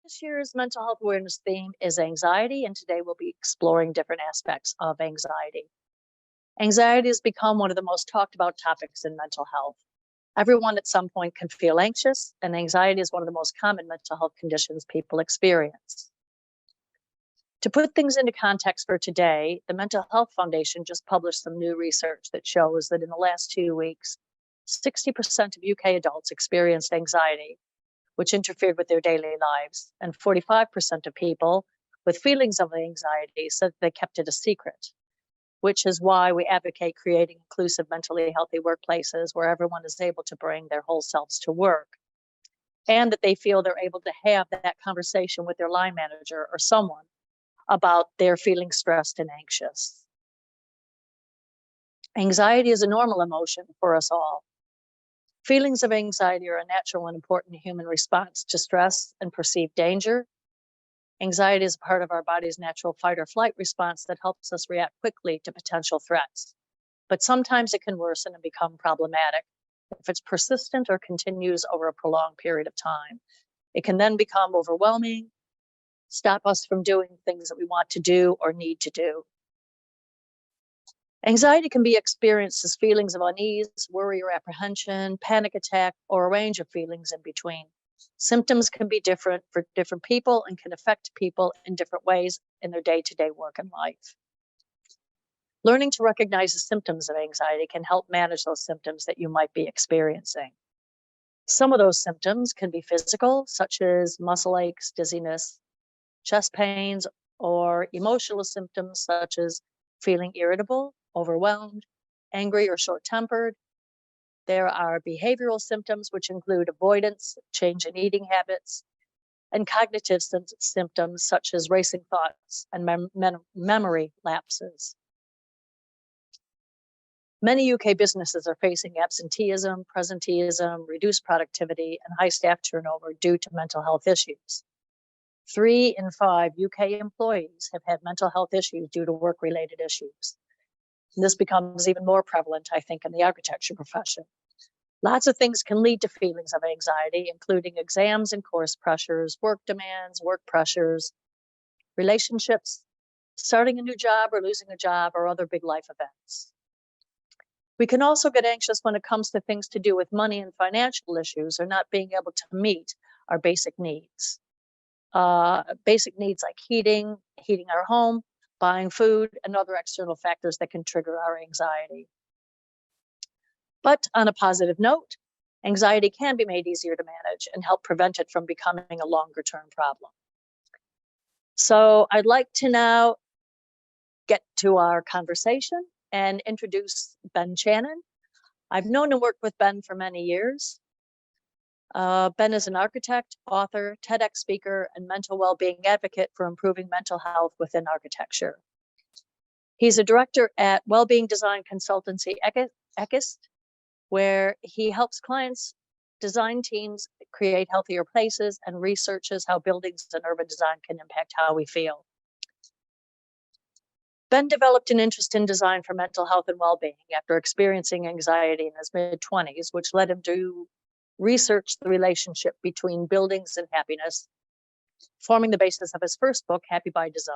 This year's mental health awareness theme is anxiety, and today we'll be exploring different aspects of anxiety. Anxiety has become one of the most talked about topics in mental health. Everyone at some point can feel anxious, and anxiety is one of the most common mental health conditions people experience. To put things into context for today, the Mental Health Foundation just published some new research that shows that in the last 2 weeks, 60% of UK adults experienced anxiety, which interfered with their daily lives, and 45% of people with feelings of anxiety said they kept it a secret, which is why we advocate creating inclusive, mentally healthy workplaces where everyone is able to bring their whole selves to work, and that they feel they're able to have that conversation with their line manager or someone about their feeling stressed and anxious. Anxiety is a normal emotion for us all. Feelings of anxiety are a natural and important human response to stress and perceived danger. Anxiety is part of our body's natural fight or flight response that helps us react quickly to potential threats. But sometimes it can worsen and become problematic if it's persistent or continues over a prolonged period of time. It can then become overwhelming, stop us from doing things that we want to do or need to do. Anxiety can be experienced as feelings of unease, worry or apprehension, panic attack, or a range of feelings in between. Symptoms can be different for different people and can affect people in different ways in their day-to-day work and life. Learning to recognize the symptoms of anxiety can help manage those symptoms that you might be experiencing. Some of those symptoms can be physical, such as muscle aches, dizziness, chest pains, or emotional symptoms such as feeling irritable, overwhelmed, angry, or short-tempered. There are behavioral symptoms, which include avoidance, change in eating habits, and cognitive symptoms such as racing thoughts and memory lapses. Many UK businesses are facing absenteeism, presenteeism, reduced productivity, and high staff turnover due to mental health issues. 3 in 5 UK employees have had mental health issues due to work-related issues. And this becomes even more prevalent, I think, in the architecture profession. Lots of things can lead to feelings of anxiety, including exams and course pressures, work demands, work pressures, relationships, starting a new job or losing a job, or other big life events. We can also get anxious when it comes to things to do with money and financial issues or not being able to meet our basic needs. Basic needs like heating our home, buying food, and other external factors that can trigger our anxiety. But on a positive note, anxiety can be made easier to manage and help prevent it from becoming a longer-term problem. So I'd like to now get to our conversation and introduce Ben Channon. I've known and worked with Ben for many years. Ben is an architect, author, TEDx speaker, and mental well-being advocate for improving mental health within architecture. He's a director at Wellbeing design consultancy Ekkist, where he helps clients, design teams create healthier places and researches how buildings and urban design can impact how we feel. Ben developed an interest in design for mental health and well-being after experiencing anxiety in his mid-20s, which led him to research the relationship between buildings and happiness, forming the basis of his first book, Happy by Design.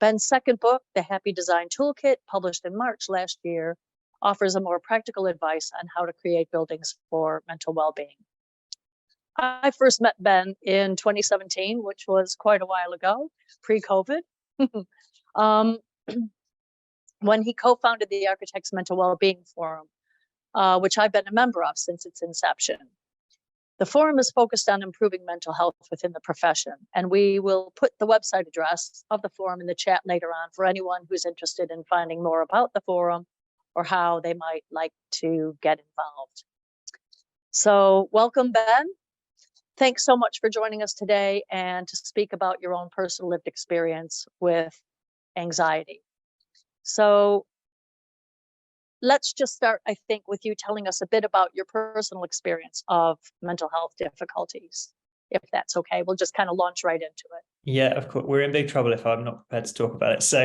Ben's second book, The Happy Design Toolkit, published in March last year, offers a more practical advice on how to create buildings for mental well-being. I first met Ben in 2017, which was quite a while ago, pre-COVID, when he co-founded the Architects Mental Wellbeing Forum, which I've been a member of since its inception. The forum is focused on improving mental health within the profession, and we will put the website address of the forum in the chat later on for anyone who's interested in finding more about the forum or how they might like to get involved. So welcome, Ben. Thanks so much for joining us today and to speak about your own personal lived experience with anxiety. So let's just start, I think, with you telling us a bit about your personal experience of mental health difficulties, if that's okay. We'll just kind of launch right into it. Yeah, of course. We're in big trouble if I'm not prepared to talk about it. So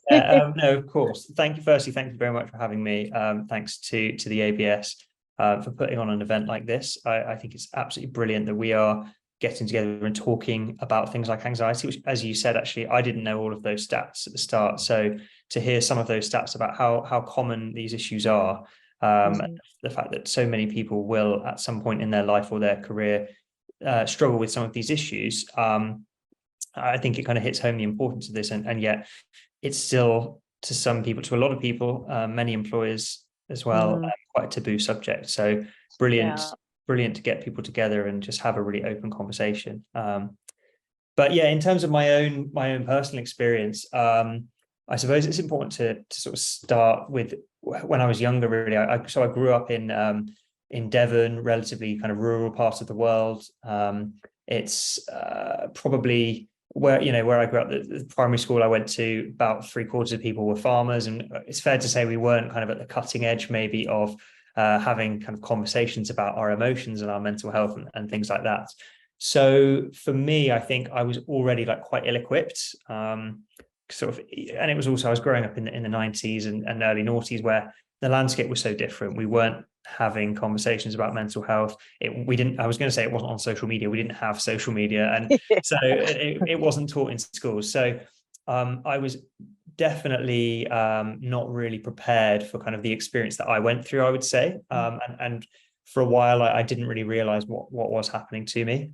no, of course. Thank you very much for having me. Thanks to the ABS for putting on an event like this. I think it's absolutely brilliant that we are getting together and talking about things like anxiety, which, as you said, actually, I didn't know all of those stats at the start. So to hear some of those stats about how common these issues are, the fact that so many people will at some point in their life or their career struggle with some of these issues, I think it kind of hits home the importance of this, and yet it's still, to some people, to a lot of people, many employers as well, quite a taboo subject. So brilliant to get people together and just have a really open conversation. But yeah, in terms of my own personal experience, I suppose it's important to sort of start with when I was younger. Really, so I grew up in Devon, relatively kind of rural part of the world. It's probably where I grew up. The primary school I went to, about 3/4 of people were farmers, and it's fair to say we weren't kind of at the cutting edge, maybe, of having kind of conversations about our emotions and our mental health and things like that. So for me, I think I was already like quite ill-equipped, sort of, and it was also, I was growing up in the 90s and early noughties, where the landscape was so different. We weren't having conversations about mental health. I was going to say it wasn't on social media. We didn't have social media, and so it wasn't taught in schools. So I was definitely not really prepared for kind of the experience that I went through, I would say. And for a while, I didn't really realize what was happening to me.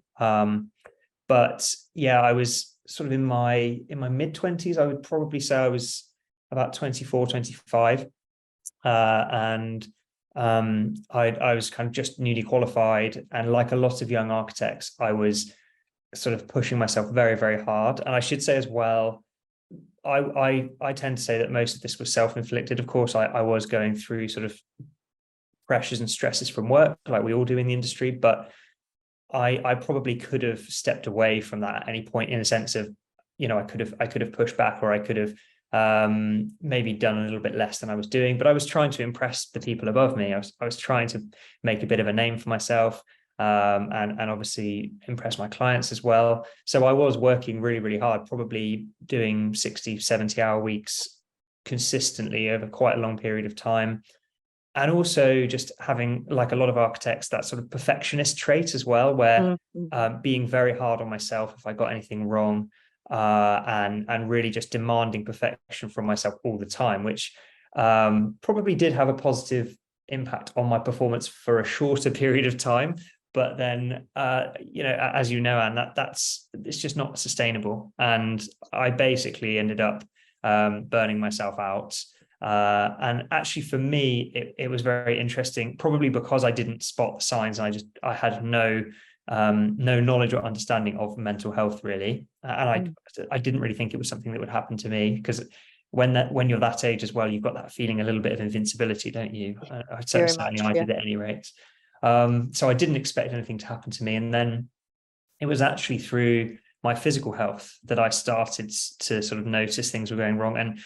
But yeah, I was sort of in my mid-20s. I would probably say I was about 24, 25. And I was kind of just newly qualified. And like a lot of young architects, I was sort of pushing myself very, very hard. And I should say as well, I tend to say that most of this was self-inflicted. Of course, I was going through sort of pressures and stresses from work, like we all do in the industry, but I probably could have stepped away from that at any point, in a sense of, I could have pushed back, or I could have maybe done a little bit less than I was doing, but I was trying to impress the people above me. I was trying to make a bit of a name for myself, and obviously impress my clients as well. So I was working really, really hard, probably doing 60, 70-hour weeks consistently over quite a long period of time. And also just having, like a lot of architects, that sort of perfectionist trait as well, where being very hard on myself if I got anything wrong, and really just demanding perfection from myself all the time, which probably did have a positive impact on my performance for a shorter period of time. But then, as you know, Anne, it's just not sustainable. And I basically ended up burning myself out. And actually, for me, it was very interesting, probably because I didn't spot the signs. I had no knowledge or understanding of mental health, really. And I didn't really think it was something that would happen to me, because when you're that age as well, you've got that feeling, a little bit of invincibility, don't you? Certainly I did at any rate. So I didn't expect anything to happen to me. And then it was actually through my physical health that I started to sort of notice things were going wrong. And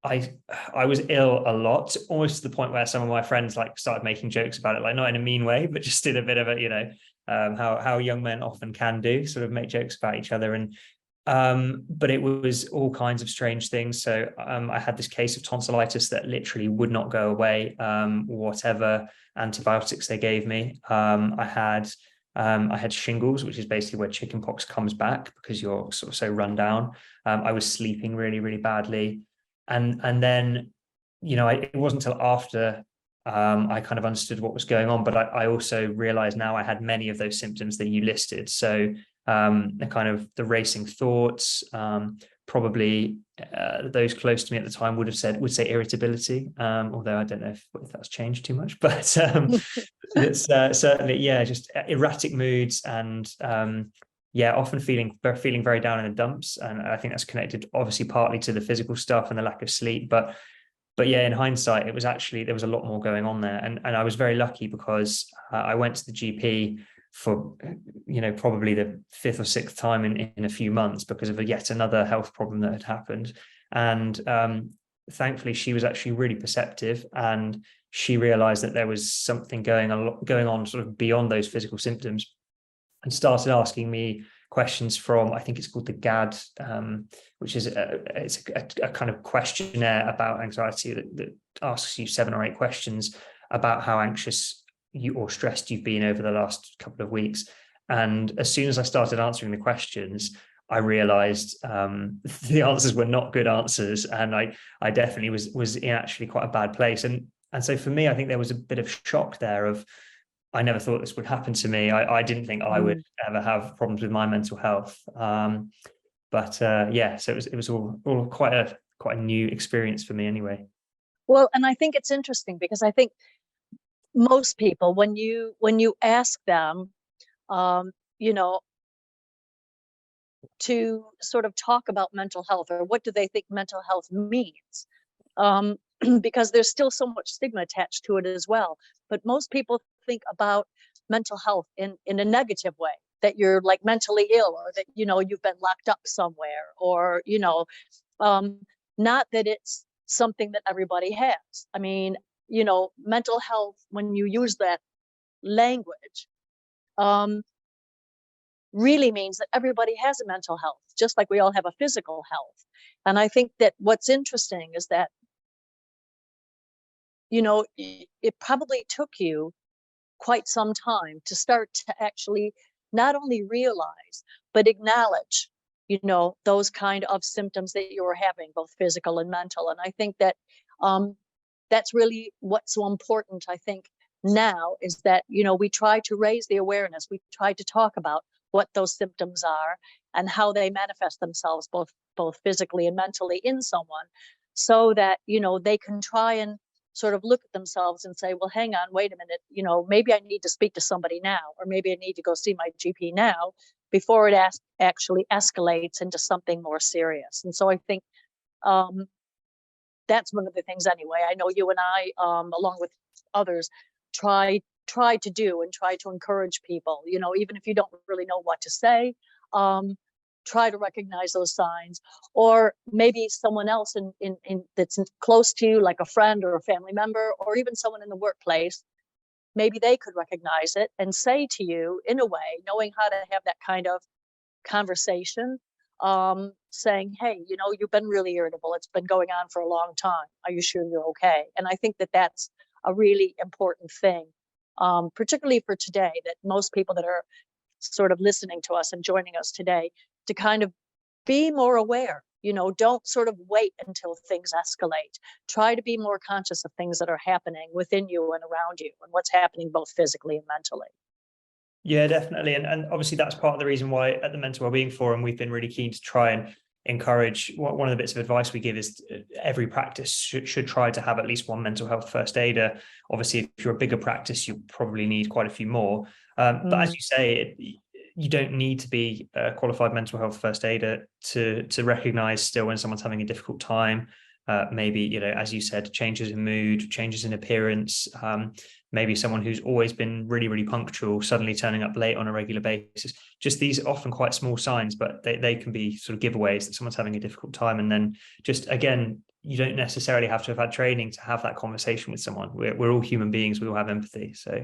I was ill a lot, almost to the point where some of my friends started making jokes about it, not in a mean way, but just in a bit of a, how young men often can do, sort of make jokes about each other. And but it was all kinds of strange things. So I had this case of tonsillitis that literally would not go away, whatever antibiotics they gave me. I had shingles, which is basically where chickenpox comes back because you're sort of so run down. I was sleeping really, really badly. And then, it wasn't until after I kind of understood what was going on, but I also realized now I had many of those symptoms that you listed. So the kind of the racing thoughts, probably those close to me at the time would say irritability, although I don't know if that's changed too much, but it's certainly, just erratic moods, and often feeling very down in the dumps. And I think that's connected obviously partly to the physical stuff and the lack of sleep, but in hindsight, it was actually, there was a lot more going on there. And I was very lucky because I went to the GP for, probably the 5th or 6th time in a few months because of yet another health problem that had happened. And thankfully, she was actually really perceptive, and she realized that there was something going on sort of beyond those physical symptoms, and started asking me questions from, I think it's called the GAD, which is it's a kind of questionnaire about anxiety that asks you 7 or 8 questions about how anxious you or stressed you've been over the last couple of weeks. And as soon as I started answering the questions, I realized the answers were not good answers, and I definitely was in actually quite a bad place. And so for me, I think there was a bit of shock there of, I never thought this would happen to me. I didn't think I would ever have problems with my mental health. But yeah, so it was all quite a new experience for me anyway. Well, and I think it's interesting because I think most people, when you ask them, you know, to sort of talk about mental health, or what do they think mental health means, because there's still so much stigma attached to it as well. But most people think about mental health in a negative way, that you're like mentally ill, or that, you know, you've been locked up somewhere, or, you know, not that it's something that everybody has. I mean, you know, mental health, when you use that language, really means that everybody has a mental health, just like we all have a physical health. And I think that what's interesting is that, you know, it probably took you quite some time to start to actually not only realize, but acknowledge, you know, those kind of symptoms that you were having, both physical and mental. And I think that that's really what's so important, I think, now, is that, you know, we try to raise the awareness. We try to talk about what those symptoms are and how they manifest themselves, both physically and mentally, in someone, so that, you know, they can try and sort of look at themselves and say, well, hang on, wait a minute, you know, maybe I need to speak to somebody now, or maybe I need to go see my GP now, before it actually escalates into something more serious. And so I think that's one of the things, anyway, I know you and I, along with others, try to do, and try to encourage people, you know, even if you don't really know what to say, try to recognize those signs. Or maybe someone else in that's close to you, like a friend or a family member, or even someone in the workplace, maybe they could recognize it and say to you, in a way, knowing how to have that kind of conversation, saying, hey, you know, you've been really irritable, it's been going on for a long time, are you sure you're okay? And I think that that's a really important thing, particularly for today, that most people that are sort of listening to us and joining us today, to kind of be more aware. You know, don't sort of wait until things escalate. Try to be more conscious of things that are happening within you and around you, and what's happening both physically and mentally. Yeah, definitely. And obviously that's part of the reason why at the Mental Wellbeing Forum, we've been really keen to try and encourage, one of the bits of advice we give is every practice should try to have at least one mental health first aider. Obviously, if you're a bigger practice, you probably need quite a few more. But as you say, you don't need to be a qualified mental health first aider to recognize still when someone's having a difficult time. Maybe, you know, as you said, changes in mood, changes in appearance, maybe someone who's always been really, really punctual, suddenly turning up late on a regular basis. Just these are often quite small signs, but they can be sort of giveaways that someone's having a difficult time. And then just, again, you don't necessarily have to have had training to have that conversation with someone. We're all human beings. We all have empathy. So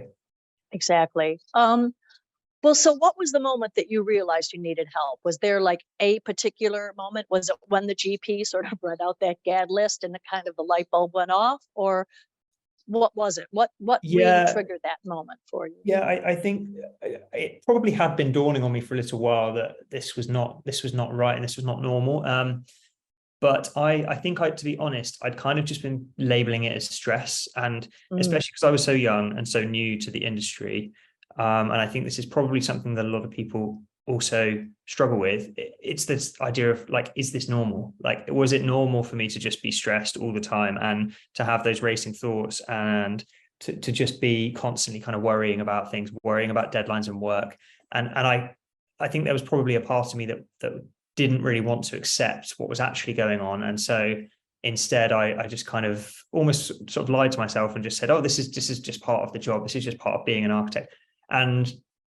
Exactly. Well, so what was the moment that you realized you needed help? Was there like a particular moment? Was it when the GP sort of read out that GAD list and the kind of the light bulb went off? Or what was it? What really triggered that moment for you? Yeah, I think it probably had been dawning on me for a little while that this was not right and this was not normal. But I think to be honest, I'd kind of just been labeling it as stress, and especially because I was so young and so new to the industry. And I think this is probably something that a lot of people also struggle with. It's this idea of like, is this normal? Like, was it normal for me to just be stressed all the time and to have those racing thoughts and to just be constantly kind of worrying about things, worrying about deadlines and work? And I think there was probably a part of me that didn't really want to accept what was actually going on. And so instead, I just kind of almost sort of lied to myself and just said, oh, this is just part of the job. This is just part of being an architect. And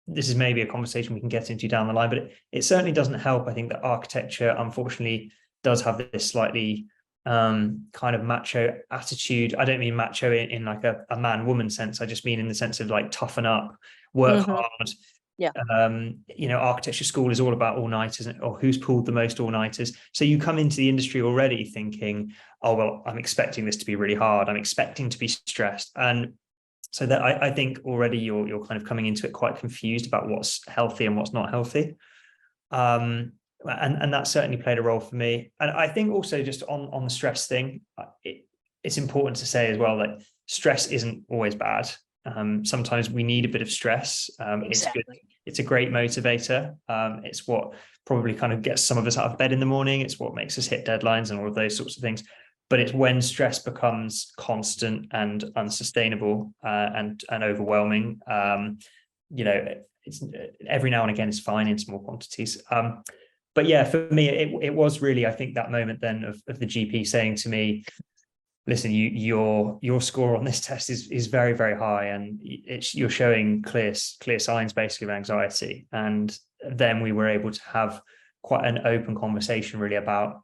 this is maybe a conversation we can get into down the line, but it certainly doesn't help. I think that architecture, unfortunately, does have this slightly kind of macho attitude. I don't mean macho in like a man-woman sense. I just mean in the sense of like toughen up, work hard. Yeah. You know, architecture school is all about all-nighters, or who's pulled the most all-nighters. So you come into the industry already thinking, oh, well, I'm expecting this to be really hard. I'm expecting to be stressed. And So that I think already you're kind of coming into it quite confused about what's healthy and what's not healthy. And that certainly played a role for me. And I think also just on the stress thing, it's important to say as well that stress isn't always bad. Sometimes we need a bit of stress. It's good. It's a great motivator. It's what probably kind of gets some of us out of bed in the morning. It's what makes us hit deadlines and all of those sorts of things. But it's when stress becomes constant and unsustainable and overwhelming. It's every now and again it's fine in small quantities. But yeah, for me, it was really, I think, that moment then of the GP saying to me, listen, your score on this test is very, very high, and you're showing clear signs basically of anxiety. And then we were able to have quite an open conversation really about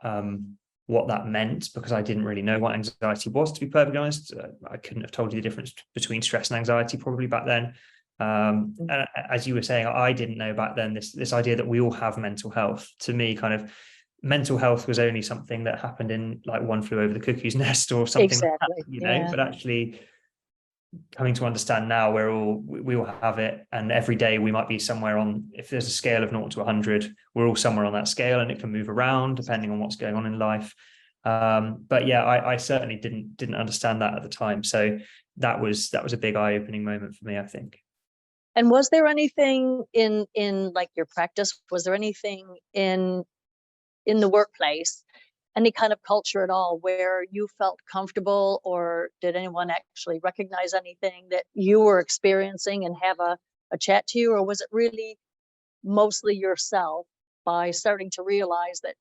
what that meant, because I didn't really know what anxiety was, to be perfectly honest. I couldn't have told you the difference between stress and anxiety probably back then. And as you were saying, I didn't know back then this idea that we all have mental health. To me, kind of mental health was only something that happened in like One Flew Over the Cuckoo's Nest or something Exactly. like that, but actually coming to understand now we all have it, and every day we might be somewhere on, if there's a scale of 0 to 100, we're all somewhere on that scale, and it can move around depending on what's going on in life. But yeah, I certainly didn't understand that at the time, so that was a big eye-opening moment for me, I think. And was there anything in like your practice, was there anything in the workplace, any kind of culture at all where you felt comfortable, or did anyone actually recognize anything that you were experiencing and have a chat to you? Or was it really mostly yourself, by starting to realize that,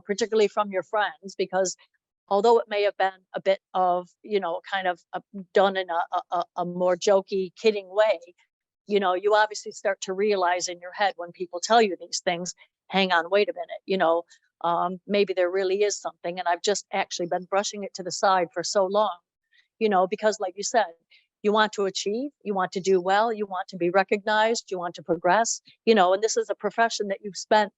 particularly from your friends, because although it may have been a bit of, kind of done in a more jokey, kidding way, you obviously start to realize in your head when people tell you these things, hang on, wait a minute, maybe there really is something. And I've just actually been brushing it to the side for so long, because like you said, you want to achieve, you want to do well, you want to be recognized, you want to progress, and this is a profession that you've spent,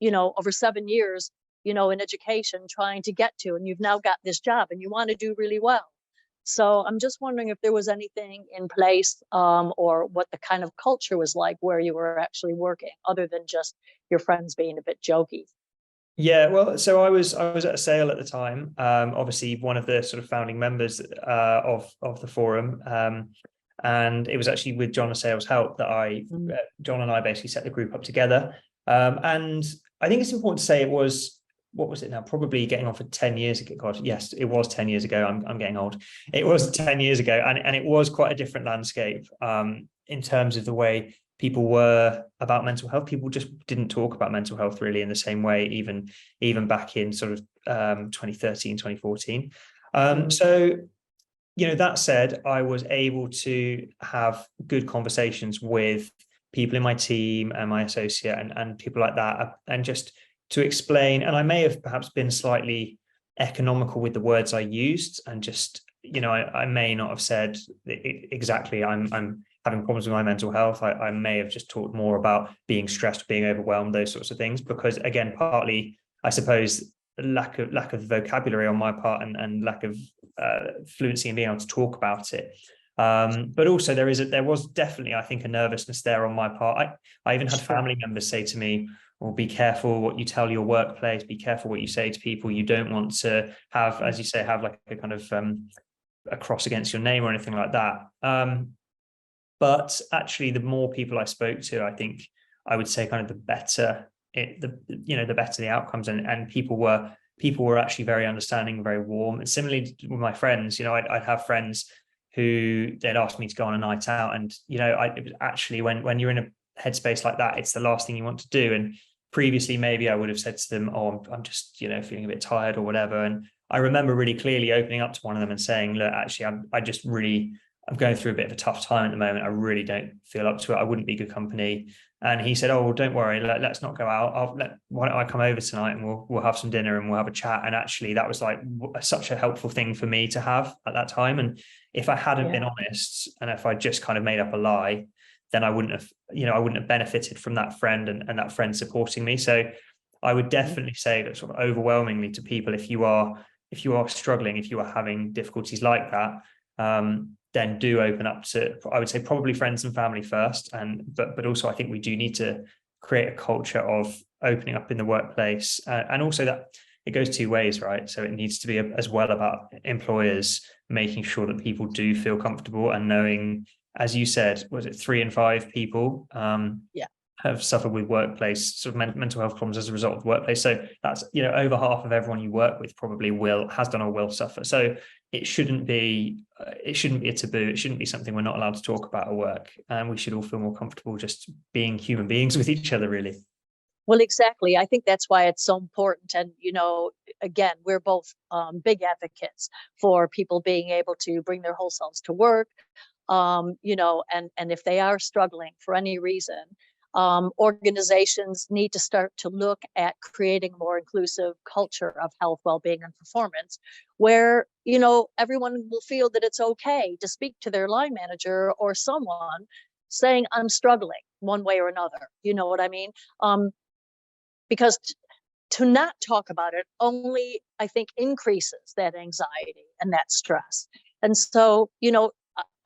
over 7 years, in education trying to get to, and you've now got this job and you want to do really well. So I'm just wondering if there was anything in place, or what the kind of culture was like where you were actually working, other than just your friends being a bit jokey. Yeah, well, so I was at a sale at the time, obviously one of the sort of founding members of the forum, and it was actually with John Assail's help that John and I basically set the group up together. And I think it's important to say it was, what was it now? Probably getting on for 10 years ago. God, yes, it was 10 years ago. I'm getting old. It was 10 years ago. And it was quite a different landscape in terms of the way people were about mental health. People just didn't talk about mental health really in the same way, even back in sort of 2013, 2014. So, that said, I was able to have good conversations with people in my team and my associate and people like that, and just to explain, and I may have perhaps been slightly economical with the words I used, and just, I may not have said exactly I'm having problems with my mental health. I may have just talked more about being stressed, being overwhelmed, those sorts of things, because again, partly, I suppose, lack of vocabulary on my part and lack of fluency in being able to talk about it. But also there was definitely, I think, a nervousness there on my part. I even had family members say to me, well, be careful what you tell your workplace, be careful what you say to people. You don't want to have, as you say, have like a kind of a cross against your name or anything like that. But actually, the more people I spoke to, I think I would say kind of the better the better the outcomes, and people were actually very understanding, very warm. And similarly with my friends, I'd have friends who they'd ask me to go on a night out, and it was actually when you're in a headspace like that, it's the last thing you want to do. And previously maybe I would have said to them, oh, I'm just feeling a bit tired or whatever. And I remember really clearly opening up to one of them and saying, look, actually I'm going through a bit of a tough time at the moment. I really don't feel up to it. I wouldn't be good company. And he said, oh, well, don't worry, let's not go out. Why don't I come over tonight and we'll have some dinner and we'll have a chat. And actually that was like such a helpful thing for me to have at that time. And if I hadn't been honest, and if I just kind of made up a lie, then I wouldn't have benefited from that friend and that friend supporting me. So I would definitely say that sort of overwhelmingly to people, if you are struggling, if you are having difficulties like that, then do open up to, I would say, probably friends and family first. But also I think we do need to create a culture of opening up in the workplace, and also that it goes two ways, right? So it needs to be as well about employers making sure that people do feel comfortable and knowing, as you said, was it 3 in 5 people have suffered with workplace sort of mental health problems as a result of the workplace. So that's, over half of everyone you work with probably has done or will suffer. So it shouldn't be a taboo. It shouldn't be something we're not allowed to talk about at work. And we should all feel more comfortable just being human beings with each other, really. Well, exactly. I think that's why it's so important. And, again, we're both big advocates for people being able to bring their whole selves to work, and if they are struggling for any reason, organizations need to start to look at creating a more inclusive culture of health, well-being, and performance, where, everyone will feel that it's okay to speak to their line manager or someone saying, I'm struggling one way or another. You know what I mean? Because to not talk about it only, I think, increases that anxiety and that stress. And so,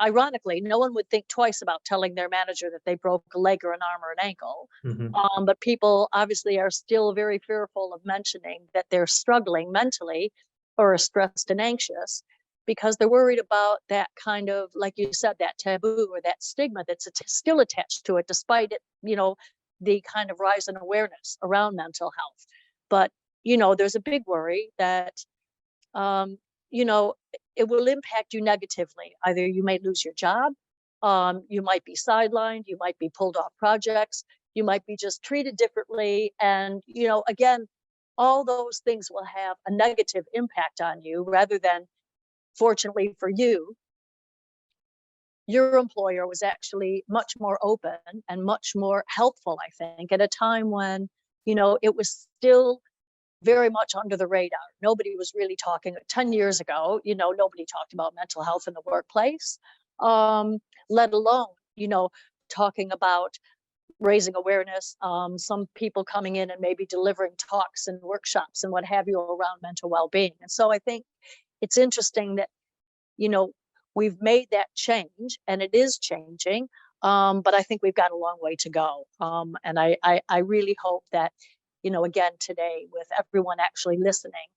ironically, no one would think twice about telling their manager that they broke a leg or an arm or an ankle. Mm-hmm. But people obviously are still very fearful of mentioning that they're struggling mentally or are stressed and anxious, because they're worried about that kind of, like you said, that taboo or that stigma that's still attached to it, despite it, the kind of rise in awareness around mental health. But, there's a big worry that, it will impact you negatively. Either you may lose your job, you might be sidelined, you might be pulled off projects, you might be just treated differently. And, again, all those things will have a negative impact on you, rather than, fortunately for you, your employer was actually much more open and much more helpful, I think, at a time when, it was still very much under the radar. Nobody was really talking. 10 years ago, nobody talked about mental health in the workplace, let alone, talking about raising awareness, some people coming in and maybe delivering talks and workshops and what have you around mental well-being. And so I think it's interesting that, we've made that change, and it is changing. But I think we've got a long way to go. And I really hope that, again, today, with everyone actually listening,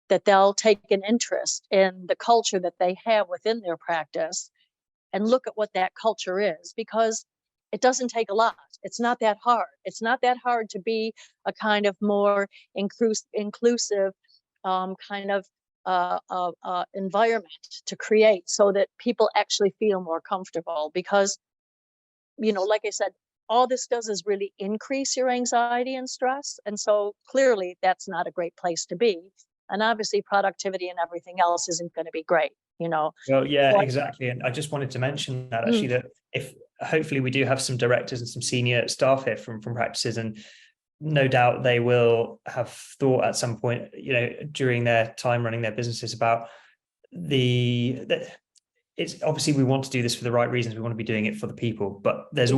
that they'll take an interest in the culture that they have within their practice and look at what that culture is, because it doesn't take a lot. It's not that hard. It's not that hard to be a kind of more inclusive kind of environment to create, so that people actually feel more comfortable. Because, like I said, all this does is really increase your anxiety and stress. And so clearly that's not a great place to be. And obviously productivity and everything else isn't going to be great, Well, yeah, exactly. And I just wanted to mention that actually, that if hopefully we do have some directors and some senior staff here from practices, and no doubt they will have thought at some point, during their time running their businesses, about it's obviously, we want to do this for the right reasons. We want to be doing it for the people, but there's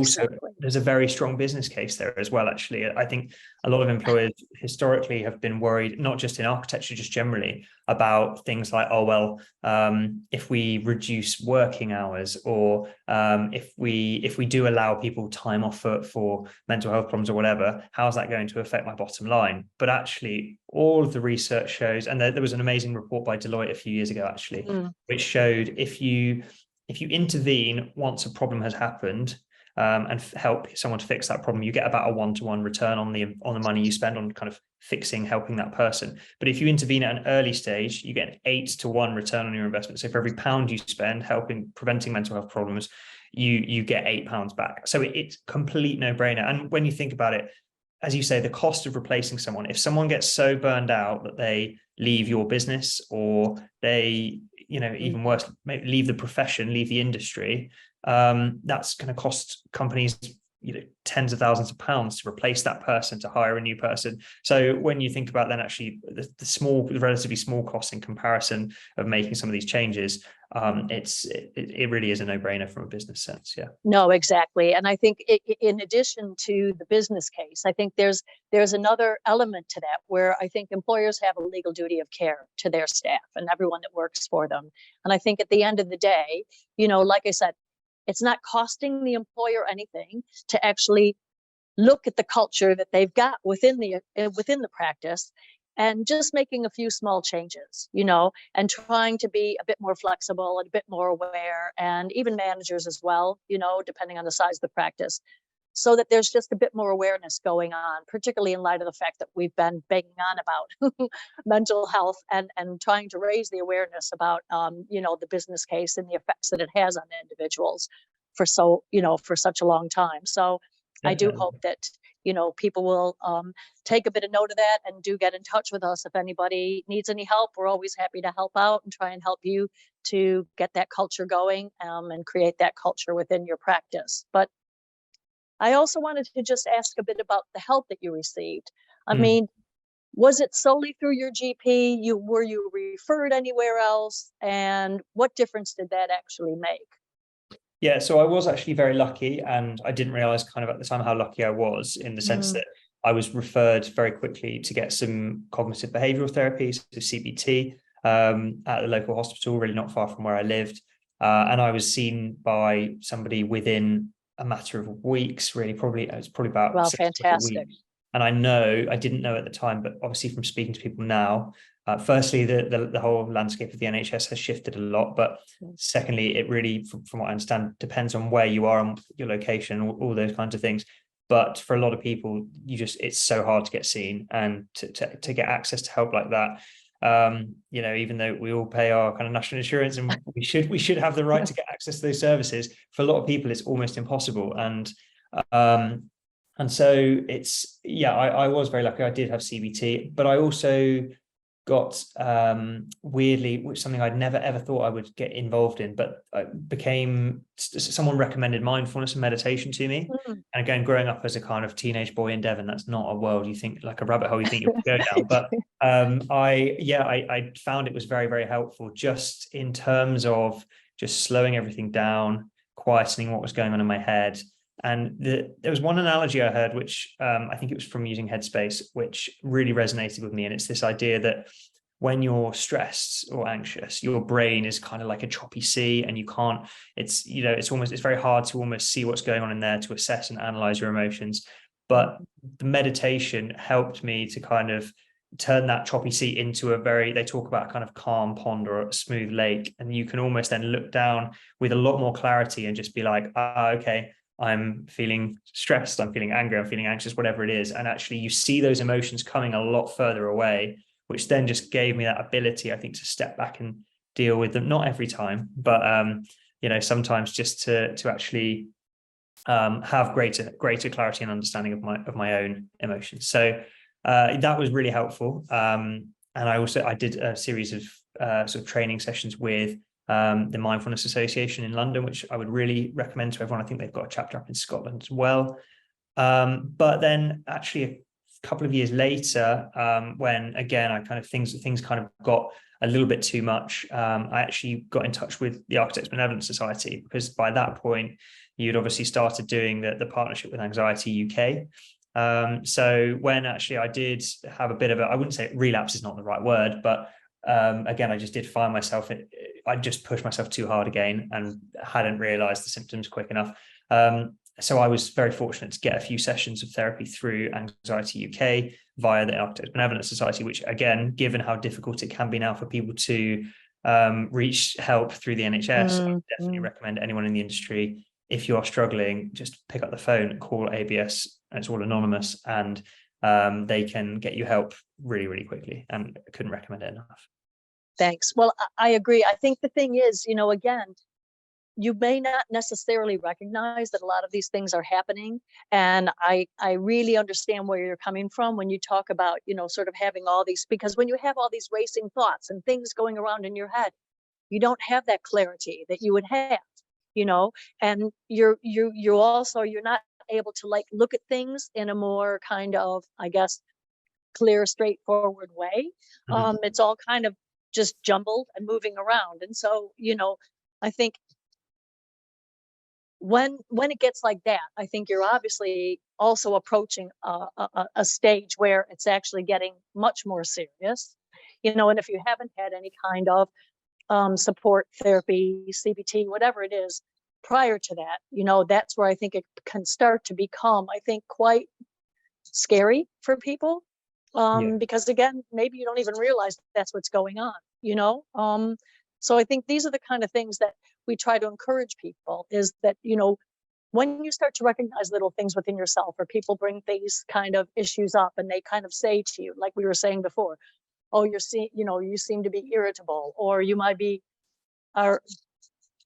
a very strong business case there as well. Actually, I think a lot of employers historically have been worried, not just in architecture, just generally, about things like, if we reduce working hours, or if we do allow people time off for mental health problems or whatever, how's that going to affect my bottom line? But actually, all of the research shows, and there was an amazing report by Deloitte a few years ago, actually, which showed if you intervene once a problem has happened, and help someone to fix that problem, you get about a 1-to-1 return on the money you spend on kind of helping that person. But if you intervene at an early stage, you get an 8-to-1 return on your investment. So for every £1 you spend preventing mental health problems, you get £8 back. So it's complete no-brainer. And when you think about it, as you say, the cost of replacing someone, if someone gets so burned out that they leave your business, or they, even worse, maybe leave the profession, leave the industry, that's going to cost companies, tens of thousands of pounds to replace that person, to hire a new person. So when you think about then actually the relatively small cost in comparison of making some of these changes, it really is a no-brainer from a business sense. Yeah. No, exactly. And I think in addition to the business case, I think there's another element to that where I think employers have a legal duty of care to their staff and everyone that works for them. And I think at the end of the day, like I said, it's not costing the employer anything to actually look at the culture that they've got within the practice, and just making a few small changes, and trying to be a bit more flexible and a bit more aware, and even managers as well, depending on the size of the practice, so that there's just a bit more awareness going on, particularly in light of the fact that we've been banging on about mental health and trying to raise the awareness about, the business case and the effects that it has on individuals for such a long time. So I do hope that, people will take a bit of note of that and do get in touch with us. If anybody needs any help, we're always happy to help out and try and help you to get that culture going, and create that culture within your practice. But I also wanted to just ask a bit about the help that you received. I mean, was it solely through your GP? Were you referred anywhere else? And what difference did that actually make? Yeah, so I was actually very lucky, and I didn't realize kind of at the time how lucky I was, in the sense that I was referred very quickly to get some cognitive behavioral therapy, so CBT, at the local hospital, really not far from where I lived. And I was seen by somebody within a matter of weeks, really. It was probably about Well, 6 fantastic. weeks. And I didn't know at the time, but obviously from speaking to people now, firstly, the whole landscape of the NHS has shifted a lot, but secondly, it really, from what I understand, depends on where you are and your location, all those kinds of things. But for a lot of people, it's so hard to get seen and to get access to help like that. Even though we all pay our kind of national insurance and we should have the right to get access to those services, for a lot of people, it's almost impossible. And so I was very lucky. I did have CBT, but I also got weirdly, which something I'd never ever thought I would get involved in, but someone recommended mindfulness and meditation to me. And again, growing up as a kind of teenage boy in Devon, that's not a world you think, like a rabbit hole you think you'll go down. But I found it was very, very helpful, just in terms of just slowing everything down, quietening what was going on in my head. And there was one analogy I heard, which I think it was from using Headspace, which really resonated with me. And it's this idea that when you're stressed or anxious, your brain is kind of like a choppy sea, and you can't, it's very hard to almost see what's going on in there, to assess and analyze your emotions. But the meditation helped me to kind of turn that choppy sea into they talk about a kind of calm pond or a smooth lake. And you can almost then look down with a lot more clarity and just be like, okay, I'm feeling stressed, I'm feeling angry, I'm feeling anxious, whatever it is. And actually you see those emotions coming a lot further away, which then just gave me that ability, I think, to step back and deal with them. Not every time, but sometimes just to actually have greater clarity and understanding of my own emotions. So that was really helpful. And I did a series of sort of training sessions with the Mindfulness Association in London, which I would really recommend to everyone. I think they've got a chapter up in Scotland as well. But then actually a couple of years later, when again, I kind of things kind of got a little bit too much, I actually got in touch with the Architects Benevolent Society, because by that point you'd obviously started doing the partnership with Anxiety UK. So when actually I did have a bit of I wouldn't say relapse is not the right word, but again, I just did find myself, I just pushed myself too hard again and hadn't realized the symptoms quick enough. So I was very fortunate to get a few sessions of therapy through Anxiety UK via the Architects Benevolent Society, which again, given how difficult it can be now for people to reach help through the NHS, I would definitely recommend anyone in the industry, if you are struggling, just pick up the phone and call ABS. It's all anonymous, and they can get you help really, really quickly. And I couldn't recommend it enough. Thanks. Well, I agree. I think the thing is, again, you may not necessarily recognize that a lot of these things are happening. And I really understand where you're coming from when you talk about, sort of having all these, because when you have all these racing thoughts and things going around in your head, you don't have that clarity that you would have, and you're not able to like look at things in a more kind of, I guess, clear, straightforward way. It's all kind of just jumbled and moving around. And so, I think when it gets like that, I think you're obviously also approaching a stage where it's actually getting much more serious. And if you haven't had any kind of support therapy, CBT, whatever it is, prior to that, that's where I think it can start to become, I think, quite scary for people. Because again, maybe you don't even realize that's what's going on. So I think these are the kind of things that we try to encourage people, is that, when you start to recognize little things within yourself, or people bring these kind of issues up and they kind of say to you, like we were saying before, oh, you seem to be irritable, or you might be, or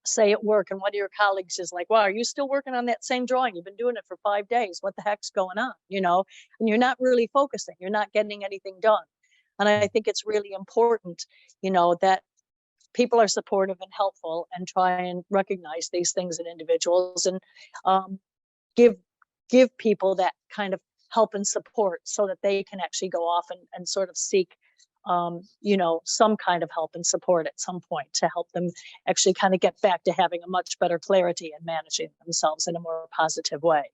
say at work, and one of your colleagues is like, wow, are you still working on that same drawing? You've been doing it for 5 days. What the heck's going on? And you're not really focusing. You're not getting anything done. And I think it's really important, that people are supportive and helpful and try and recognize these things in individuals, and give people that kind of help and support so that they can actually go off and sort of seek some kind of help and support at some point to help them actually kind of get back to having a much better clarity and managing themselves in a more positive way.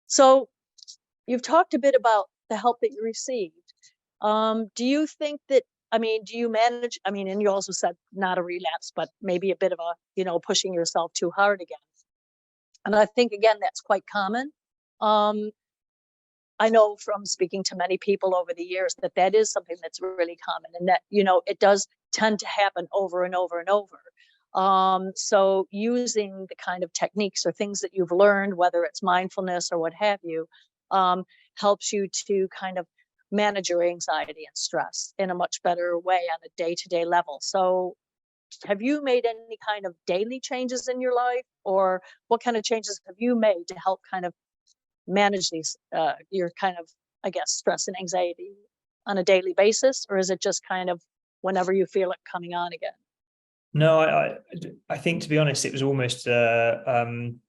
So you've talked a bit about the help that you received. Do you think that, do you manage, and you also said not a relapse, but maybe a bit of a, pushing yourself too hard again. And I think, again, that's quite common. I know from speaking to many people over the years that is something that's really common, and that, it does tend to happen over and over and over. So using the kind of techniques or things that you've learned, whether it's mindfulness or what have you, helps you to kind of manage your anxiety and stress in a much better way on a day-to-day level. So have you made any kind of daily changes in your life, or what kind of changes have you made to help kind of manage these, your kind of, I guess, stress and anxiety on a daily basis? Or is it just kind of whenever you feel it coming on again? No, I think, to be honest, it was almost from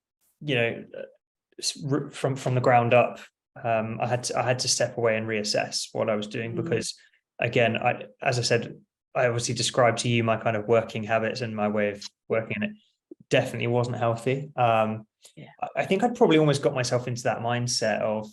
the ground up. I had to step away and reassess what I was doing, because again, as I said, I obviously described to you my kind of working habits and my way of working, and it definitely wasn't healthy. I think I'd probably almost got myself into that mindset of,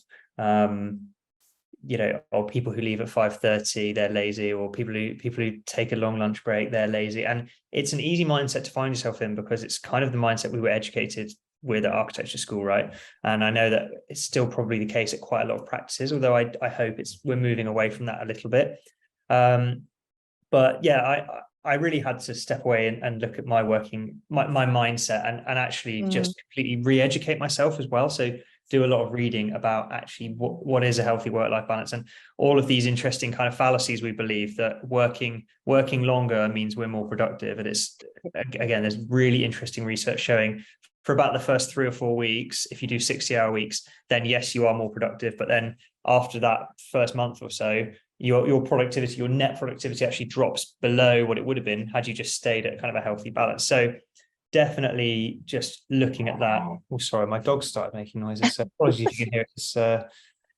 or people who leave at 5:30, they're lazy, or people who take a long lunch break, they're lazy. And it's an easy mindset to find yourself in, because it's kind of the mindset we were educated with at architecture school, right? And I know that it's still probably the case at quite a lot of practices, although I hope we're moving away from that a little bit. But yeah, I really had to step away and look at my mindset, and actually just completely re-educate myself as well. So do a lot of reading about actually what is a healthy work-life balance, and all of these interesting kind of fallacies we believe that working longer means we're more productive. And it's, again, there's really interesting research showing for about the first 3 or 4 weeks, if you do 60-hour weeks, then yes, you are more productive. But then after that first month or so, your productivity, your net productivity actually drops below what it would have been had you just stayed at kind of a healthy balance. So definitely just looking at that. Oh, sorry, my dog started making noises. So apologies if you can hear it. It's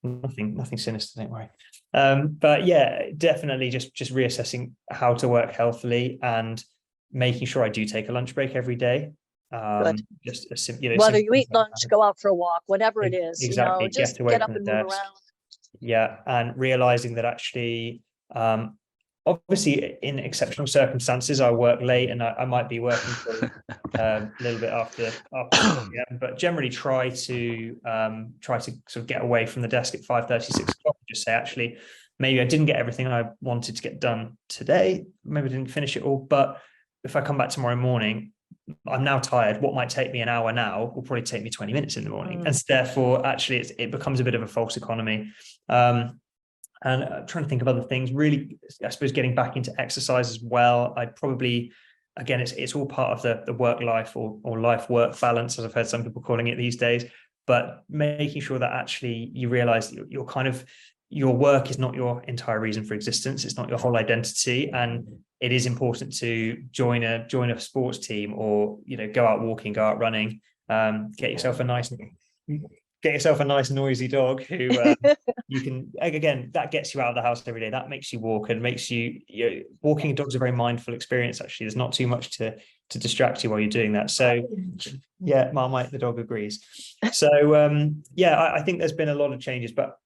nothing sinister, don't worry. But yeah, definitely just reassessing how to work healthily, and making sure I do take a lunch break every day. Just whether you eat lunch, go out for a walk, whatever it is, exactly, just get up and move around. Yeah, and realizing that actually, obviously in exceptional circumstances, I work late, and I might be working till a little bit after 6 p.m., but generally try to sort of get away from the desk at 5:30, 6 o'clock, and just say, actually, maybe I didn't get everything I wanted to get done today, maybe I didn't finish it all, but if I come back tomorrow morning, I'm now tired. What might take me an hour now will probably take me 20 minutes in the morning. And therefore, actually, it becomes a bit of a false economy. And trying to think of other things, really, I suppose, getting back into exercise as well. I'd probably, again, it's all part of the work life or life work balance, as I've heard some people calling it these days, but making sure that actually you realize that you're kind of, your work is not your entire reason for existence. It's not your whole identity. And it is important to join a sports team, or, go out walking, go out running, Get yourself a nice noisy dog who you can, again, that gets you out of the house every day. That makes you walk and makes you, walking a dog's a very mindful experience. Actually, there's not too much to distract you while you're doing that. So yeah, Marmite the dog agrees. So yeah, I think there's been a lot of changes, but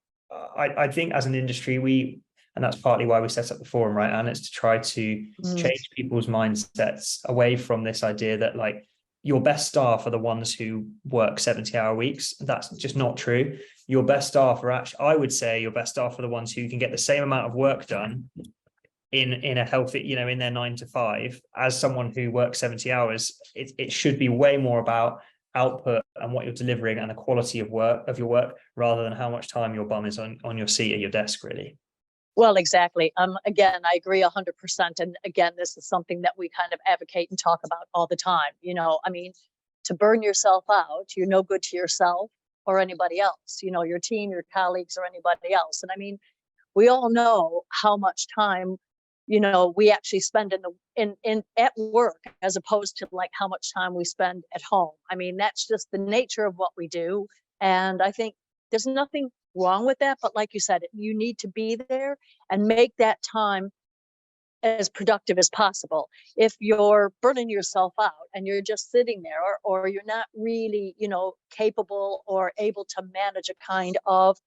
I think as an industry, and that's partly why we set up the forum, right? And it's to try to change people's mindsets away from this idea that like your best staff are the ones who work 70-hour weeks. That's just not true. Your best staff are actually, I would say your best staff are the ones who can get the same amount of work done in a healthy, in their 9 to 5 as someone who works 70 hours. It should be way more about output and what you're delivering and the quality of your work rather than how much time your bum is on your seat at your desk, really. Well, exactly. Again, I agree 100%. And again, this is something that we kind of advocate and talk about all the time. I mean, to burn yourself out, you're no good to yourself or anybody else, your team, your colleagues, or anybody else. And I mean, we all know how much time, we actually spend in at work as opposed to like how much time we spend at home. I mean, that's just the nature of what we do. And I think there's nothing wrong with that, but like you said, you need to be there and make that time as productive as possible. If you're burning yourself out and you're just sitting there, or you're not really capable or able to manage a kind of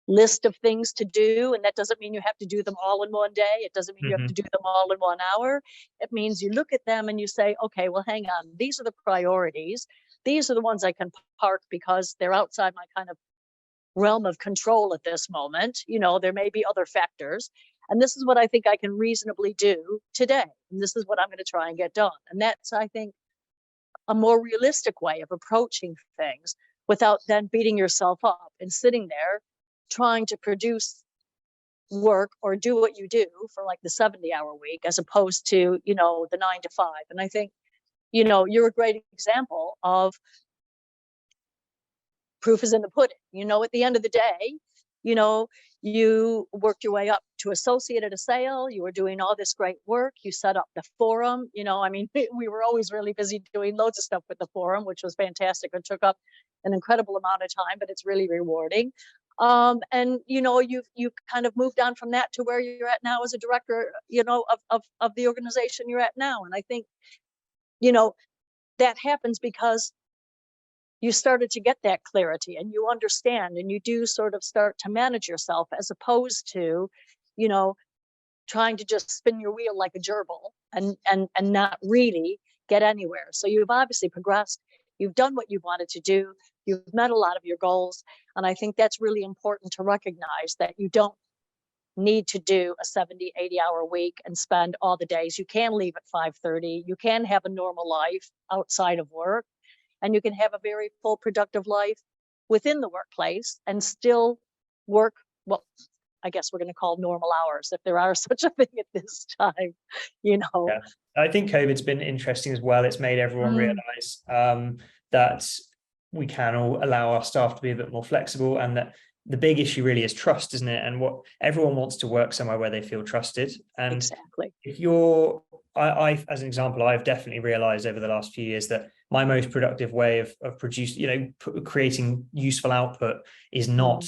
list of things to do, and that doesn't mean you have to do them all in one day, it doesn't mean you have to do them all in 1 hour. It means you look at them and you say, okay, well, hang on, these are the priorities, these are the ones I can park because they're outside my kind of realm of control at this moment. There may be other factors, and this is what I think I can reasonably do today, and this is what I'm going to try and get done. And that's, I think, a more realistic way of approaching things without then beating yourself up and sitting there trying to produce work or do what you do for like the 70-hour week as opposed to the 9 to 5. And I think you're a great example of proof is in the pudding. At the end of the day, you worked your way up to associate at a sale. You were doing all this great work. You set up the forum. I mean, we were always really busy doing loads of stuff with the forum, which was fantastic and took up an incredible amount of time, but it's really rewarding. And you've kind of moved on from that to where you're at now as a director, of the organization you're at now. And I think, that happens because you started to get that clarity and you understand, and you do sort of start to manage yourself as opposed to, trying to just spin your wheel like a gerbil and not really get anywhere. So you've obviously progressed. You've done what you wanted to do. You've met a lot of your goals. And I think that's really important to recognize, that you don't need to do a 70, 80-hour week and spend all the days. You can leave at 5:30. You can have a normal life outside of work, and you can have a very full, productive life within the workplace and still work what I guess we're going to call normal hours, if there are such a thing at this time, Yeah. I think COVID's been interesting as well. It's made everyone realize that we can all allow our staff to be a bit more flexible, and that the big issue really is trust, isn't it? And what everyone wants to work somewhere where they feel trusted. And exactly. If I as an example, I've definitely realized over the last few years that my most productive way of producing, creating useful output is not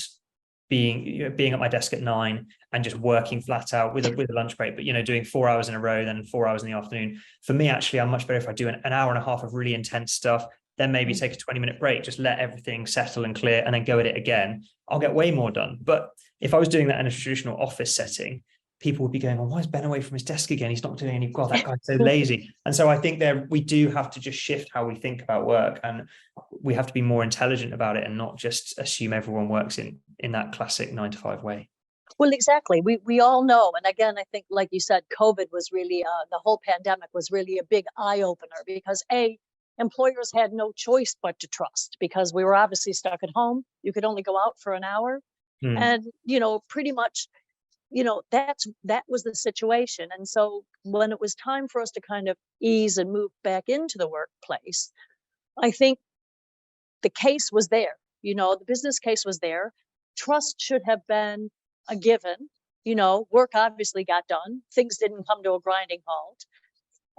being at my desk at 9 and just working flat out with a lunch break, but doing 4 hours in a row, then 4 hours in the afternoon. For me, actually, I'm much better if I do an hour and a half of really intense stuff, then maybe take a 20-minute break, just let everything settle and clear, and then go at it again. I'll get way more done. But if I was doing that in a traditional office setting, people would be going, well, why is Ben away from his desk again? He's not doing any, God, that guy's so lazy. And so I think we do have to just shift how we think about work, and we have to be more intelligent about it and not just assume everyone works in that classic 9 to 5 way. Well, exactly. We all know. And again, I think, like you said, COVID was really, the whole pandemic was really a big eye opener, because employers had no choice but to trust, because we were obviously stuck at home. You could only go out for an hour. And, pretty much, that was the situation. And so when it was time for us to kind of ease and move back into the workplace, I think the case was there, the business case was there. Trust should have been a given. Work obviously got done. Things didn't come to a grinding halt.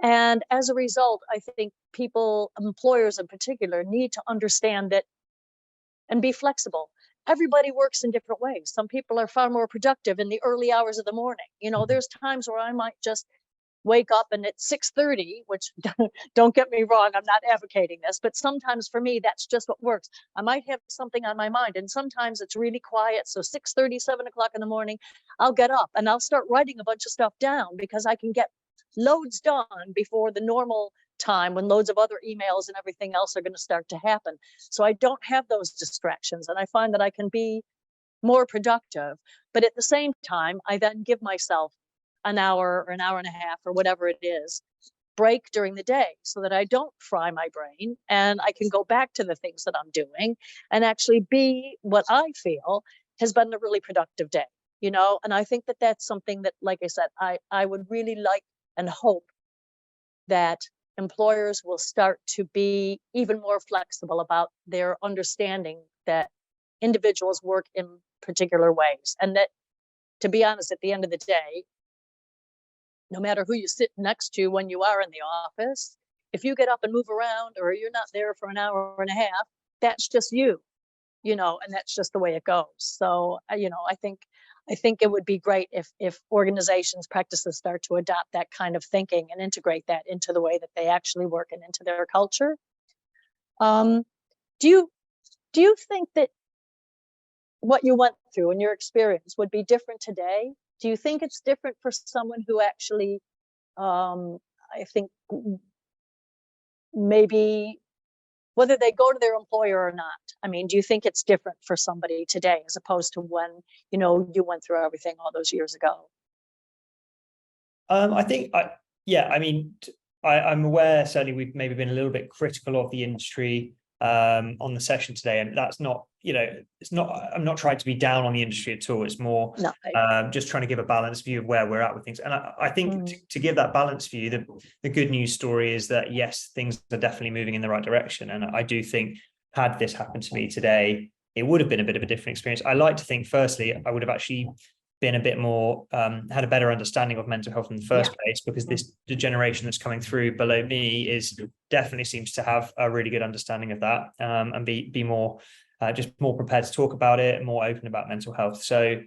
And as a result, I think people, employers in particular, need to understand that and be flexible. Everybody works in different ways. Some people are far more productive in the early hours of the morning. You know, there's times where I might just wake up and it's 6:30, which don't get me wrong, I'm not advocating this, but sometimes for me, that's just what works. I might have something on my mind, and sometimes it's really quiet. So 6:30, 7 o'clock in the morning, I'll get up and I'll start writing a bunch of stuff down because I can get loads done before the normal time when loads of other emails and everything else are going to start to happen. So I don't have those distractions, and I find that I can be more productive. But at the same time, I then give myself an hour or an hour and a half or whatever it is break during the day so that I don't fry my brain and I can go back to the things that I'm doing and actually be what I feel has been a really productive day, you know. And I think that that's something that, like I said, I would really like and hope that employers will start to be even more flexible about their understanding that individuals work in particular ways, and that, to be honest, at the end of the day, no matter who you sit next to when you are in the office, if you get up and move around or you're not there for an hour and a half, that's just you, you know, and that's just the way it goes. So, you know, I think it would be great if organizations, practices start to adopt that kind of thinking and integrate that into the way that they actually work and into their culture. Do you do you think that what you went through and your experience would be different today? Do you think it's different for someone who actually, I think maybe whether they go to their employer or not? I mean, do you think it's different for somebody today as opposed to when, you know, you went through everything all those years ago? I think, yeah, I mean, I'm aware, certainly we've maybe been a little bit critical of the industry on the session today, and that's not, you know, it's not, I'm not trying to be down on the industry at all. It's more No. just trying to give a balanced view of where we're at with things. And I think to give that balanced view, the good news story is that yes, things are definitely moving in the right direction. And I do think, had this happened to me today, it would have been a bit of a different experience. I like to think, firstly, I would have actually been a bit more, had a better understanding of mental health in the first place, because the generation that's coming through below me is definitely seems to have a really good understanding of that, and be more, just more prepared to talk about it, more open about mental health. So